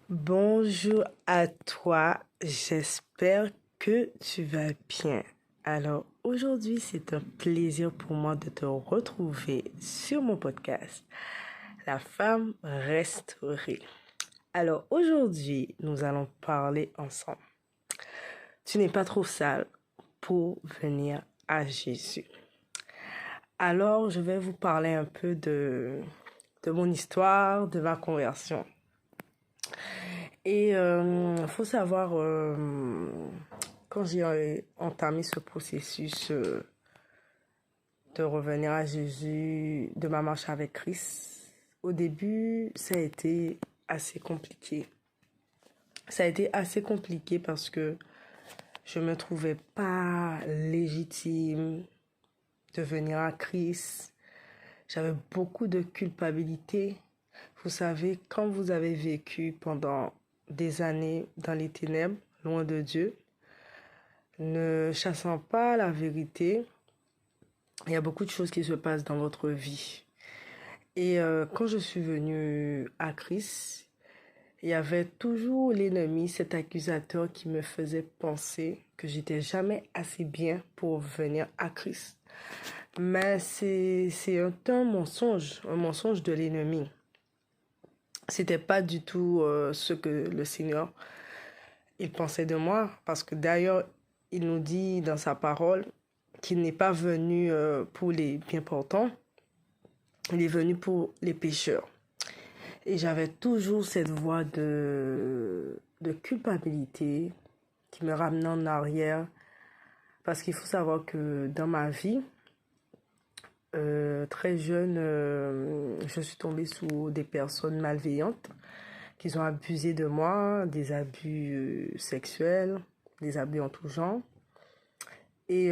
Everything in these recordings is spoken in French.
Bonjour à toi, j'espère que tu vas bien. Alors aujourd'hui, c'est un plaisir pour moi de te retrouver sur mon podcast, La femme restaurée. Alors aujourd'hui, nous allons parler ensemble. Tu n'es pas trop sale pour venir à Jésus. Alors, je vais vous parler un peu de mon histoire, de ma conversion. Et faut savoir, quand j'ai entamé ce processus de revenir à Jésus, de ma marche avec Christ, au début, ça a été assez compliqué. Ça a été assez compliqué parce que je me trouvais pas légitime de venir à Christ. J'avais beaucoup de culpabilité. Vous savez, quand vous avez vécu pendant des années dans les ténèbres, loin de Dieu, ne chassant pas la vérité, il y a beaucoup de choses qui se passent dans votre vie. Et quand je suis venue à Christ, il y avait toujours l'ennemi, cet accusateur qui me faisait penser que j'étais jamais assez bien pour venir à Christ. Mais c'est un mensonge de l'ennemi. C'était pas du tout ce que le Seigneur il pensait de moi, parce que d'ailleurs il nous dit dans sa parole qu'il n'est pas venu pour les bien portants, il est venu pour les pécheurs. Et j'avais toujours cette voix de culpabilité qui me ramenait en arrière, parce qu'il faut savoir que dans ma vie, très jeune, je suis tombée sous des personnes malveillantes qui ont abusé de moi, des abus sexuels, des abus en tout genre. Et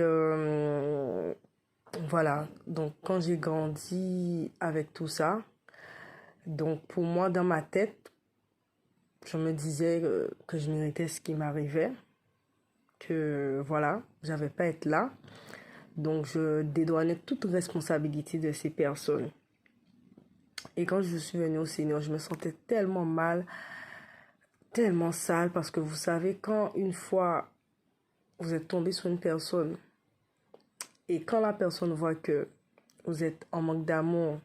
voilà, donc quand j'ai grandi avec tout ça, donc pour moi dans ma tête, je me disais que je méritais ce qui m'arrivait, que voilà, j'avais pas à être là. Donc je dédouanais toute responsabilité de ces personnes. Et quand je suis venue au Seigneur, je me sentais tellement mal, tellement sale, parce que vous savez, quand une fois vous êtes tombé sur une personne et quand la personne voit que vous êtes en manque d'amour,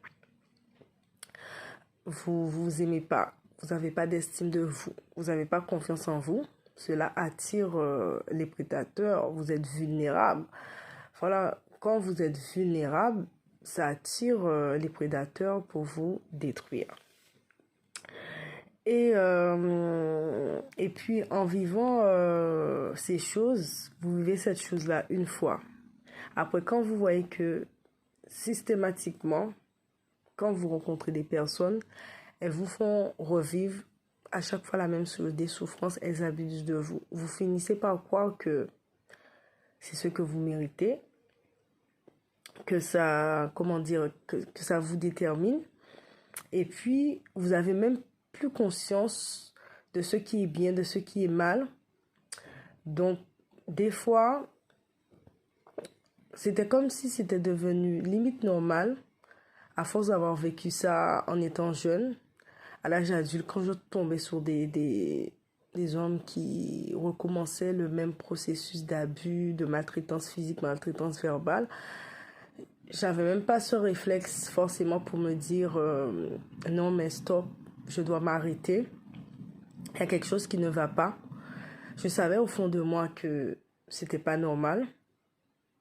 vous aimez pas, vous n'avez pas d'estime de vous, vous n'avez pas confiance en vous, cela attire les prédateurs, vous êtes vulnérable. Voilà, quand vous êtes vulnérable, ça attire les prédateurs pour vous détruire. Et puis en vivant ces choses, vous vivez cette chose-là une fois. Après, quand vous voyez que systématiquement, quand vous rencontrez des personnes, elles vous font revivre à chaque fois la même chose, des souffrances, elles abusent de vous. Vous finissez par croire que c'est ce que vous méritez, que ça, comment dire, que ça vous détermine. Et puis, vous avez même plus conscience de ce qui est bien, de ce qui est mal. Donc, des fois, c'était comme si c'était devenu limite normal, à force d'avoir vécu ça en étant jeune. À l'âge adulte, quand je tombais sur des hommes qui recommençaient le même processus d'abus, de maltraitance physique, maltraitance verbale, j'avais même pas ce réflexe forcément pour me dire non mais stop, je dois m'arrêter. Il y a quelque chose qui ne va pas. Je savais au fond de moi que c'était pas normal.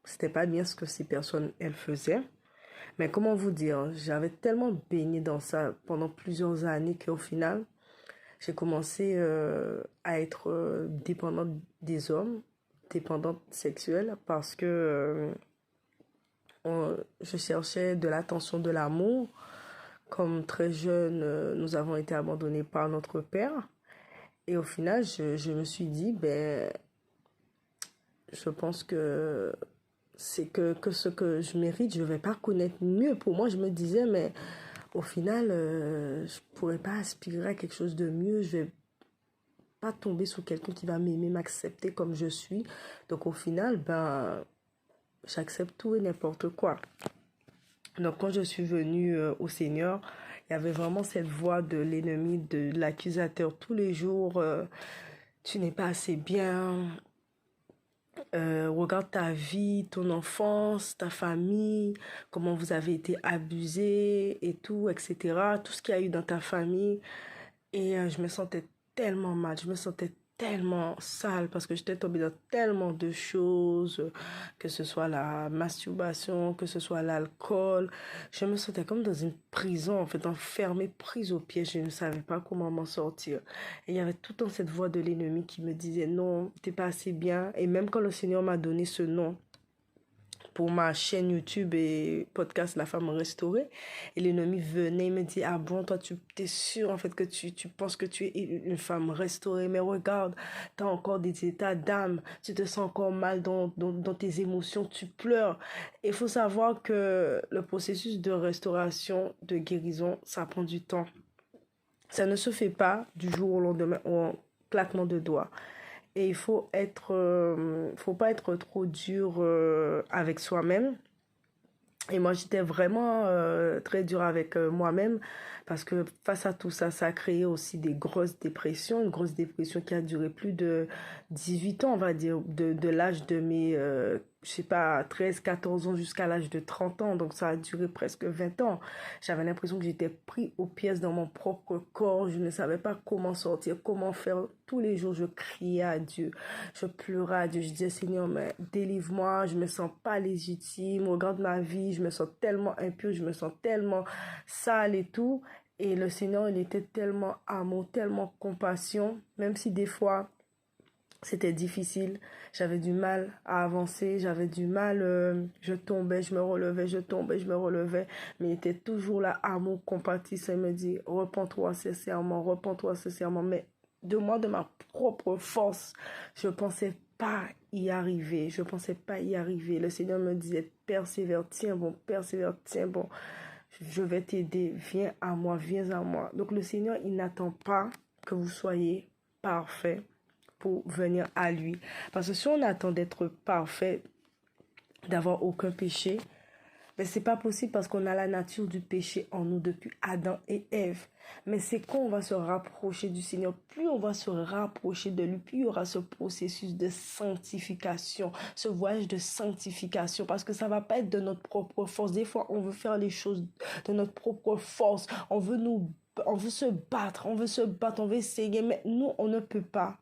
C'était pas bien ce que ces personnes, elles faisaient. Mais comment vous dire, j'avais tellement baigné dans ça pendant plusieurs années qu'au final, j'ai commencé à être dépendante des hommes, dépendante sexuelle, parce que je cherchais de l'attention, de l'amour. Comme très jeune, nous avons été abandonnés par notre père. Et au final, je me suis dit, ben, je pense que c'est que ce que je mérite, je ne vais pas connaître mieux. Pour moi, je me disais, mais au final, je ne pourrais pas aspirer à quelque chose de mieux. Je vais pas tomber sur quelqu'un qui va m'aimer, m'accepter comme je suis. Donc au final, ben, j'accepte tout et n'importe quoi. Donc, quand je suis venue au Seigneur, il y avait vraiment cette voix de l'ennemi, de l'accusateur tous les jours. Tu n'es pas assez bien. Regarde ta vie, ton enfance, ta famille, comment vous avez été abusés et tout, etc. Tout ce qu'il y a eu dans ta famille. Et je me sentais tellement mal, je me sentais tellement sale parce que j'étais tombée dans tellement de choses, que ce soit la masturbation, que ce soit l'alcool. Je me sentais comme dans une prison, en fait, enfermée, prise au piège. Je ne savais pas comment m'en sortir. Et il y avait tout le temps cette voix de l'ennemi qui me disait non, t'es pas assez bien. Et même quand le Seigneur m'a donné ce nom, pour ma chaîne YouTube et podcast La Femme Restaurée. Et l'ennemi venait, il me dit, ah bon, toi, tu es sûr en fait que tu penses que tu es une femme restaurée, mais regarde, tu as encore des états d'âme, tu te sens encore mal dans tes émotions, tu pleures. Il faut savoir que le processus de restauration, de guérison, ça prend du temps. Ça ne se fait pas du jour au lendemain, en claquement de doigts. Et faut pas être trop dur avec soi-même. Et moi, j'étais vraiment très dure avec moi-même parce que face à tout ça, ça a créé aussi des grosses dépressions. Une grosse dépression qui a duré plus de 18 ans, on va dire, de l'âge de mes, je sais pas, 13, 14 ans jusqu'à l'âge de 30 ans. Donc, ça a duré presque 20 ans. J'avais l'impression que j'étais pris aux pièces dans mon propre corps. Je ne savais pas comment sortir, comment faire. Tous les jours, je criais à Dieu. Je pleurais à Dieu. Je disais, Seigneur, mais délivre-moi. Je me sens pas légitime. Regarde ma vie. Je me sens tellement impure. Je me sens tellement sale et tout. Et le Seigneur, il était tellement amour, tellement compassion. Même si des fois, c'était difficile. J'avais du mal à avancer. J'avais du mal. Je tombais, je me relevais. Je tombais, je me relevais. Mais il était toujours là, amour, compatissant. Il me dit, repens-toi sincèrement. Repens-toi sincèrement. Mais de moi, de ma propre force, je pensais pas y arriver. Je pensais pas y arriver. Le Seigneur me disait, persévère, tiens bon, persévère, tiens bon. Je vais t'aider. Viens à moi, viens à moi. Donc le Seigneur, il n'attend pas que vous soyez parfait pour venir à lui. Parce que si on attend d'être parfait, d'avoir aucun péché, mais c'est pas possible parce qu'on a la nature du péché en nous depuis Adam et Ève. Mais c'est quand on va se rapprocher du Seigneur, plus on va se rapprocher de lui, plus il y aura ce processus de sanctification, ce voyage de sanctification, parce que ça va pas être de notre propre force. Des fois, on veut faire les choses de notre propre force, on veut se battre, on veut essayer, mais nous, on ne peut pas.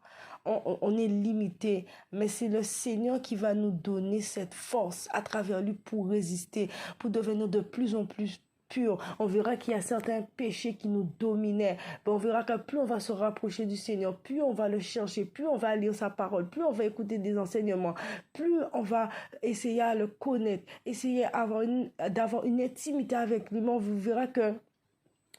On est limité, mais c'est le Seigneur qui va nous donner cette force à travers lui pour résister, pour devenir de plus en plus pur. On verra qu'il y a certains péchés qui nous dominaient. Mais on verra que plus on va se rapprocher du Seigneur, plus on va le chercher, plus on va lire sa parole, plus on va écouter des enseignements, plus on va essayer à le connaître, essayer d'avoir une intimité avec lui. Mais vous verra que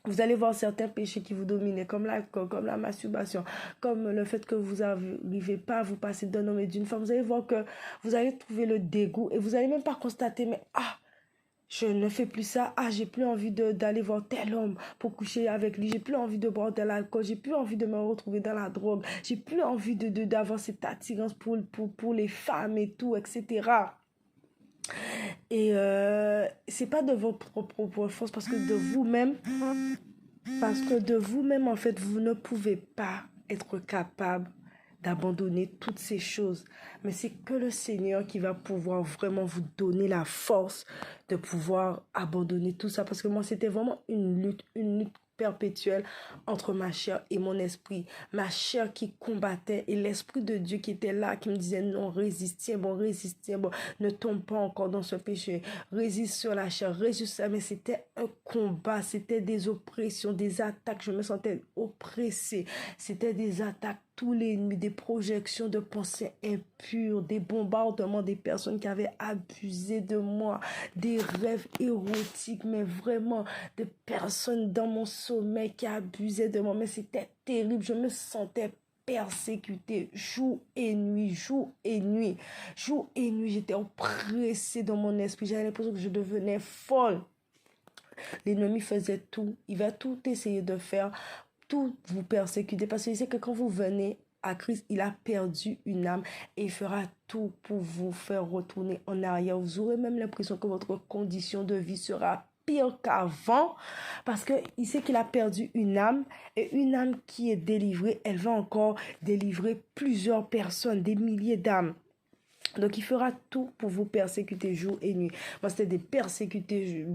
vous allez voir certains péchés qui vous dominent, comme l'alcool, comme la masturbation, comme le fait que vous n'arrivez pas à vous passer d'un homme et d'une femme. Vous allez voir que vous allez trouver le dégoût et vous n'allez même pas constater, mais je ne fais plus ça. J'ai plus envie d'aller voir tel homme pour coucher avec lui. J'ai plus envie de boire de l'alcool. J'ai plus envie de me retrouver dans la drogue. J'ai plus envie d'avoir cette attirance pour les femmes et tout, etc. Et c'est pas de votre propre force parce que de vous-même, en fait, vous ne pouvez pas être capable d'abandonner toutes ces choses. Mais c'est que le Seigneur qui va pouvoir vraiment vous donner la force de pouvoir abandonner tout ça. Parce que moi, c'était vraiment une lutte perpétuelle entre ma chair et mon esprit. Ma chair qui combattait et l'esprit de Dieu qui était là, qui me disait non, résiste, tiens bon, ne tombe pas encore dans ce péché, résiste sur la chair, résiste ça. Mais c'était un combat, c'était des oppressions, des attaques, je me sentais oppressée, c'était des attaques tous les nuits, des projections de pensées impures, des bombardements des personnes qui avaient abusé de moi, des rêves érotiques, mais vraiment des personnes dans mon sommeil qui abusaient de moi. Mais c'était terrible, je me sentais persécutée jour et nuit, jour et nuit. Jour et nuit, j'étais oppressée dans mon esprit. J'avais l'impression que je devenais folle. L'ennemi faisait tout. Il va tout essayer de faire, tout vous persécuter. Parce qu'il sait que quand vous venez à Christ, il a perdu une âme et il fera tout pour vous faire retourner en arrière. Vous aurez même l'impression que votre condition de vie sera pire qu'avant parce qu'il sait qu'il a perdu une âme et une âme qui est délivrée, elle va encore délivrer plusieurs personnes, des milliers d'âmes. Donc, il fera tout pour vous persécuter jour et nuit. Moi, c'était des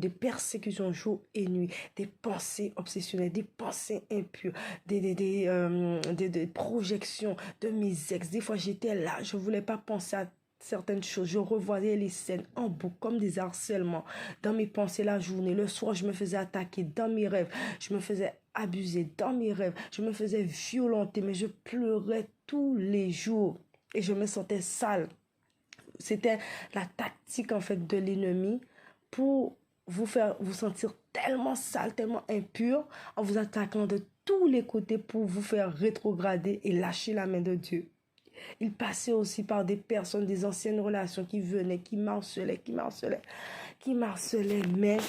persécutions jour et nuit, des pensées obsessionnelles, des pensées impures, des projections de mes ex. Des fois, j'étais là, je ne voulais pas penser à certaines choses. Je revoyais les scènes en boucle comme des harcèlements dans mes pensées la journée. Le soir, je me faisais attaquer dans mes rêves. Je me faisais abuser dans mes rêves. Je me faisais violenter, mais je pleurais tous les jours et je me sentais sale. C'était la tactique en fait de l'ennemi pour vous faire vous sentir tellement sale, tellement impur en vous attaquant de tous les côtés pour vous faire rétrograder et lâcher la main de Dieu. Il passait aussi par des personnes, des anciennes relations qui venaient, qui m'harcelaient, mais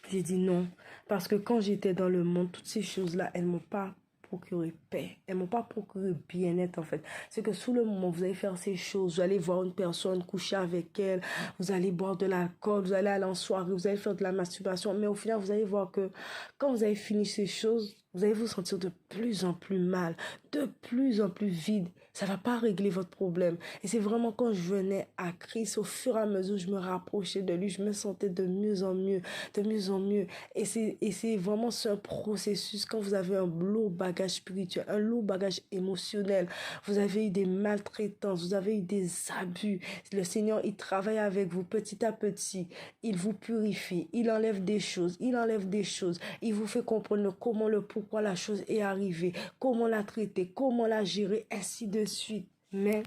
j'ai dit non. Parce que quand j'étais dans le monde, toutes ces choses-là, elles ne m'ont pas procuré paix. Elles ne m'ont pas procuré bien-être en fait. C'est que sous le moment, vous allez faire ces choses, vous allez voir une personne, coucher avec elle, vous allez boire de l'alcool, vous allez aller en soirée, vous allez faire de la masturbation. Mais au final, vous allez voir que quand vous avez fini ces choses, vous allez vous sentir de plus en plus mal, de plus en plus vide. Ça ne va pas régler votre problème. Et c'est vraiment quand je venais à Christ, au fur et à mesure, je me rapprochais de lui, je me sentais de mieux en mieux, de mieux en mieux. Et c'est vraiment ce processus quand vous avez un lourd bagage spirituel, un lourd bagage émotionnel, vous avez eu des maltraitances, vous avez eu des abus. Le Seigneur, il travaille avec vous petit à petit. Il vous purifie, il enlève des choses, il vous fait comprendre comment pourquoi la chose est arrivée, comment la traiter, comment la gérer, ainsi de suite. Mais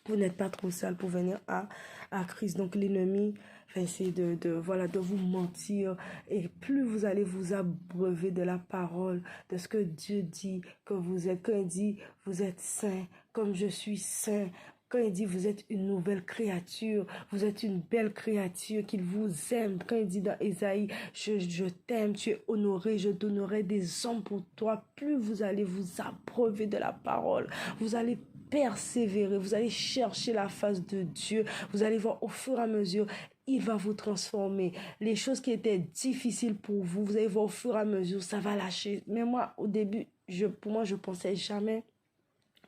vous n'êtes pas trop sale pour venir à Christ. Donc l'ennemi va essayer de vous mentir. Et plus vous allez vous abreuver de la parole, de ce que Dieu dit que vous êtes. Quand il dit, vous êtes saint, comme je suis saint. Quand il dit, vous êtes une nouvelle créature, vous êtes une belle créature, qu'il vous aime. Quand il dit dans Ésaïe, je t'aime, tu es honoré, je donnerai des hommes pour toi. Plus vous allez vous abreuver de la parole, vous allez persévérer, vous allez chercher la face de Dieu, vous allez voir au fur et à mesure, il va vous transformer. Les choses qui étaient difficiles pour vous, vous allez voir au fur et à mesure, ça va lâcher. Mais moi, au début, pour moi, je pensais jamais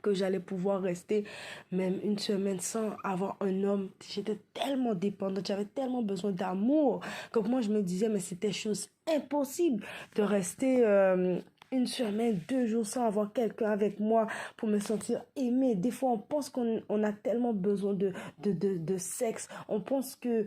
que j'allais pouvoir rester même une semaine sans avoir un homme. J'étais tellement dépendante, j'avais tellement besoin d'amour que moi je me disais mais c'était chose impossible de rester une semaine, 2 jours sans avoir quelqu'un avec moi pour me sentir aimée. Des fois, on pense qu'on a tellement besoin de sexe. On pense que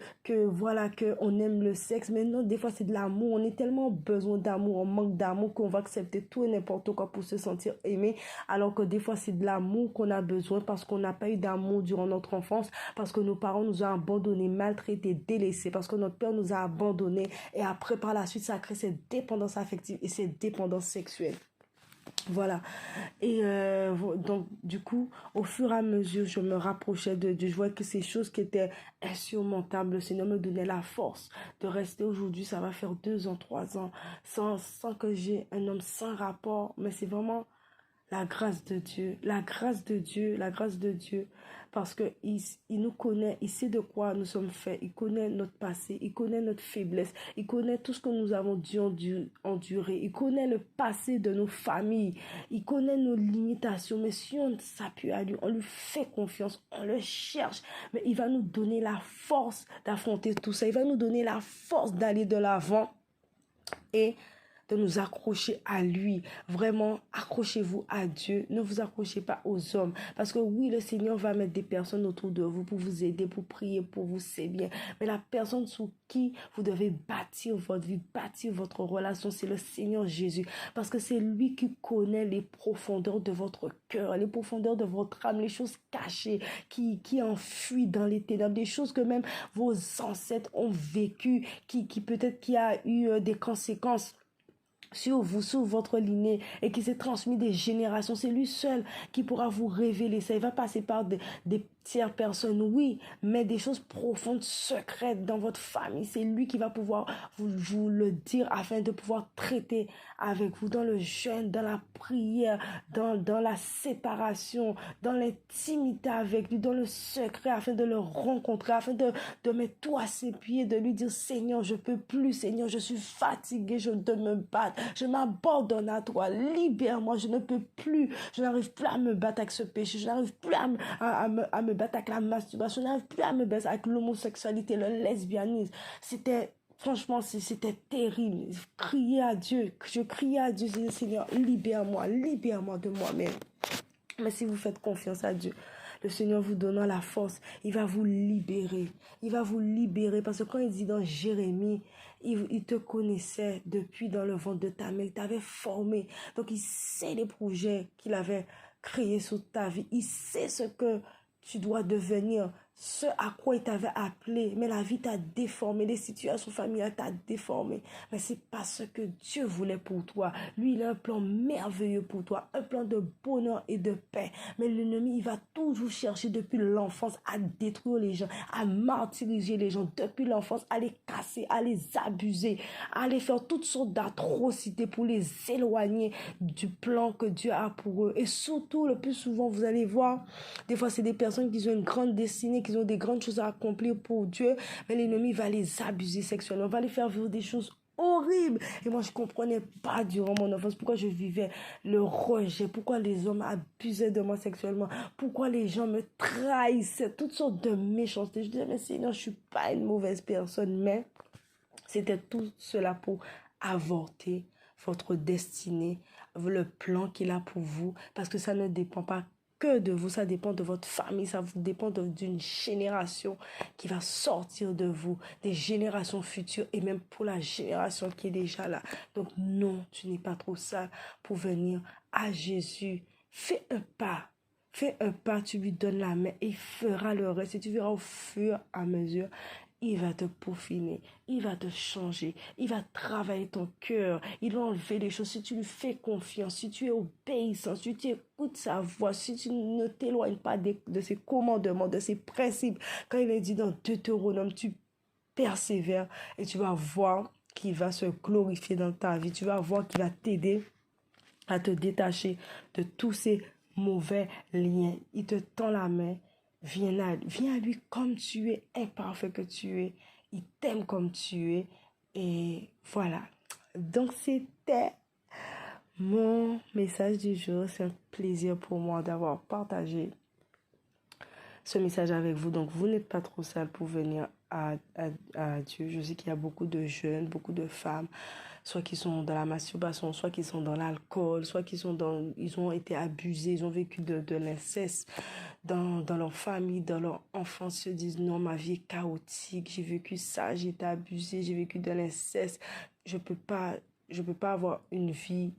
on aime le sexe. Mais non, des fois, c'est de l'amour. On est tellement besoin d'amour, on manque d'amour qu'on va accepter tout et n'importe quoi pour se sentir aimé. Alors que des fois, c'est de l'amour qu'on a besoin parce qu'on n'a pas eu d'amour durant notre enfance, parce que nos parents nous ont abandonnés, maltraités, délaissés, parce que notre père nous a abandonnés. Et après, par la suite, ça crée cette dépendance affective et cette dépendance sexuelle. Voilà. Et donc, du coup, au fur et à mesure, je me rapprochais de Dieu. Je voyais que ces choses qui étaient insurmontables, le Seigneur me donnait la force de rester aujourd'hui. Ça va faire 2 ans, 3 ans, sans que j'ai un homme sans rapport. Mais c'est vraiment la grâce de Dieu, la grâce de Dieu, la grâce de Dieu, parce que il nous connaît, il sait de quoi nous sommes faits, il connaît notre passé, il connaît notre faiblesse, il connaît tout ce que nous avons dû endurer, il connaît le passé de nos familles, il connaît nos limitations, mais si on s'appuie à lui, on lui fait confiance, on le cherche, mais il va nous donner la force d'affronter tout ça, il va nous donner la force d'aller de l'avant et de nous accrocher à lui. Vraiment, accrochez-vous à Dieu. Ne vous accrochez pas aux hommes. Parce que oui, le Seigneur va mettre des personnes autour de vous pour vous aider, pour prier pour vous, c'est bien. Mais la personne sur qui vous devez bâtir votre vie, bâtir votre relation, c'est le Seigneur Jésus. Parce que c'est lui qui connaît les profondeurs de votre cœur, les profondeurs de votre âme, les choses cachées qui enfuient dans les ténèbres, des choses que même vos ancêtres ont vécues, qui peut-être qui a eu des conséquences sur vous, sur votre lignée et qui s'est transmis des générations. C'est lui seul qui pourra vous révéler ça. Il va passer par des tierce personne, oui, mais des choses profondes, secrètes dans votre famille. C'est lui qui va pouvoir vous le dire afin de pouvoir traiter avec vous dans le jeûne, dans la prière, dans la séparation, dans l'intimité avec lui, dans le secret, afin de le rencontrer, afin de mettre tout à ses pieds, de lui dire, Seigneur, je peux plus, Seigneur, je suis fatigué, je dois me battre, je m'abandonne à toi, libère-moi, je ne peux plus, je n'arrive plus à me battre avec ce péché, je n'arrive plus à me battre avec la masturbation, je n'arrive plus à me battre avec l'homosexualité, le lesbianisme. Franchement, c'était terrible. Je criais à Dieu, je disais, Seigneur, libère-moi de moi-même. Mais si vous faites confiance à Dieu, le Seigneur vous donnant la force, il va vous libérer. Il va vous libérer parce que quand il dit dans Jérémie, il te connaissait depuis dans le ventre de ta mère, il t'avait formé. Donc il sait les projets qu'il avait créés sur ta vie. Il sait ce que tu dois devenir, ce à quoi il t'avait appelé. Mais la vie t'a déformé, les situations familiales t'a déformé. Mais c'est pas ce que Dieu voulait pour toi. Lui, il a un plan merveilleux pour toi, un plan de bonheur et de paix. Mais l'ennemi, il va toujours chercher depuis l'enfance à détruire les gens, à martyriser les gens depuis l'enfance, à les casser, à les abuser, à les faire toutes sortes d'atrocités pour les éloigner du plan que Dieu a pour eux. Et surtout, le plus souvent, vous allez voir, des fois, c'est des personnes qui ont une grande destinée, qui ont des grandes choses à accomplir pour Dieu, mais l'ennemi va les abuser sexuellement, va les faire vivre des choses horribles. Et moi, je comprenais pas durant mon enfance pourquoi je vivais le rejet, pourquoi les hommes abusaient de moi sexuellement, pourquoi les gens me trahissaient, toutes sortes de méchanceté. Je disais, mais Seigneur, je suis pas une mauvaise personne, mais c'était tout cela pour avorter votre destinée, le plan qu'il a pour vous, parce que ça ne dépend pas que de vous, ça dépend de votre famille, ça dépend d'une génération qui va sortir de vous, des générations futures et même pour la génération qui est déjà là. Donc non, tu n'es pas trop sale pour venir à Jésus. Fais un pas, tu lui donnes la main et il fera le reste. Et tu verras au fur et à mesure, il va te peaufiner, il va te changer, il va travailler ton cœur, il va enlever les choses. Si tu lui fais confiance, si tu es obéissant, si tu écoutes sa voix, si tu ne t'éloignes pas de ses commandements, de ses principes, quand il est dit dans Deutéronome, tu persévères et tu vas voir qu'il va se glorifier dans ta vie, tu vas voir qu'il va t'aider à te détacher de tous ces mauvais liens. Il te tend la main. Viens à lui comme tu es, imparfait que tu es. Il t'aime comme tu es. Et voilà. Donc, c'était mon message du jour. C'est un plaisir pour moi d'avoir partagé ce message avec vous. Donc, vous n'êtes pas trop sale pour venir à Dieu. Je sais qu'il y a beaucoup de jeunes, beaucoup de femmes, soit qui sont dans la masturbation, soit qui sont dans l'alcool, soit ils ont été abusés, ils ont vécu de l'inceste dans leur famille, dans leur enfance, se disent non, ma vie est chaotique, j'ai vécu ça, j'ai été abusé, j'ai vécu de l'inceste, je peux pas avoir une vie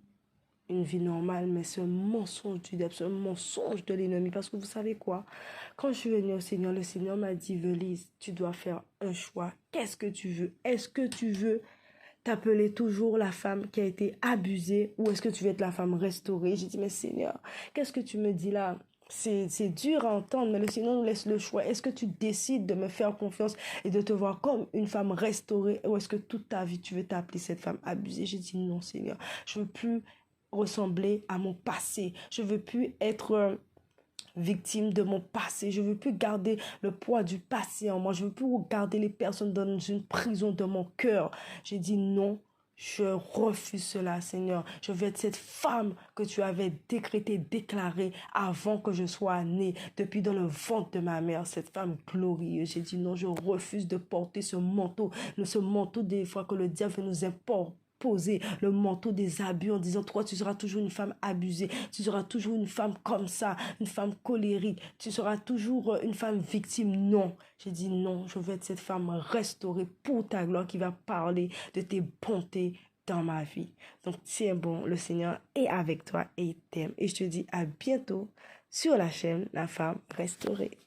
normale, mais c'est un mensonge du diable, c'est un mensonge de l'ennemi. Parce que vous savez quoi? Quand je suis venue au Seigneur, le Seigneur m'a dit, Velise, tu dois faire un choix. Qu'est-ce que tu veux? Est-ce que tu veux t'appeler toujours la femme qui a été abusée ou est-ce que tu veux être la femme restaurée? J'ai dit, mais Seigneur, qu'est-ce que tu me dis là? C'est dur à entendre, mais le Seigneur nous laisse le choix. Est-ce que tu décides de me faire confiance et de te voir comme une femme restaurée ou est-ce que toute ta vie tu veux t'appeler cette femme abusée? J'ai dit non, Seigneur, je veux plus ressembler à mon passé. Je veux plus être victime de mon passé. Je veux plus garder le poids du passé en moi. Je veux plus garder les personnes dans une prison de mon cœur. J'ai dit non. Je refuse cela, Seigneur. Je veux être cette femme que tu avais décrétée, déclarée avant que je sois née, depuis dans le ventre de ma mère, cette femme glorieuse. J'ai dit non, je refuse de porter ce manteau des fois que le diable veut nous poser le manteau des abus en disant toi tu seras toujours une femme abusée, tu seras toujours une femme comme ça, une femme colérique, tu seras toujours une femme victime. Non, j'ai dit non, je veux être cette femme restaurée pour ta gloire qui va parler de tes bontés dans ma vie. Donc tiens bon, le Seigneur est avec toi et il t'aime et je te dis à bientôt sur la chaîne La Femme Restaurée.